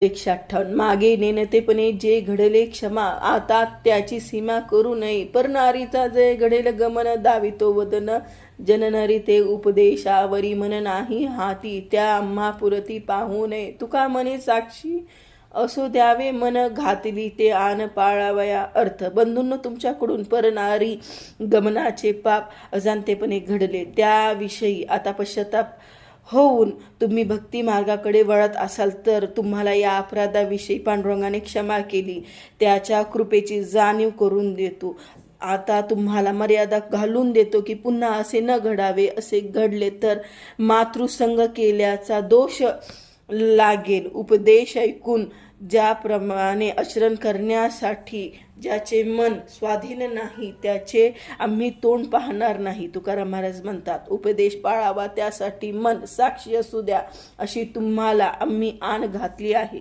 158 मागे नेणतेपणे जे घडले क्षमा आता त्याची सीमा करू नये पर नारीचा जय घडेल गमन दावितो वदन जननरी ते उपदेशावरी मन नाही हाती त्या आम्हा पुरती पाहू नये तुका मने साक्षी असो द्यावे मन घातली ते आन पाळावया अर्थ बंधूंनो तुमच्याकडून परनारी गमनाचे पाप अजाणतेपणे घडले त्याविषयी आता पश्चाताप होऊन तुम्ही भक्ती मार्गाकडे वळत असाल तर तुम्हाला या अपराधाविषयी पांडुरंगाने क्षमा केली त्याच्या कृपेची जाणीव करून देतो आता तुम्हाला मर्यादा घालून देतो की पुन्हा असे न घडावे असे घडले तर मातृसंग केल्याचा दोष लागेल उपदेश ऐकून ज्याप्रमाणे आचरण करण्यासाठी ज्याचे मन स्वाधीन नाही त्याचे आम्ही तोंड पाहणार नाही तुकाराम महाराज म्हणतात उपदेश पाळावा त्यासाठी मन साक्षी असू द्या अशी तुम्हाला आम्ही आण घातली आहे।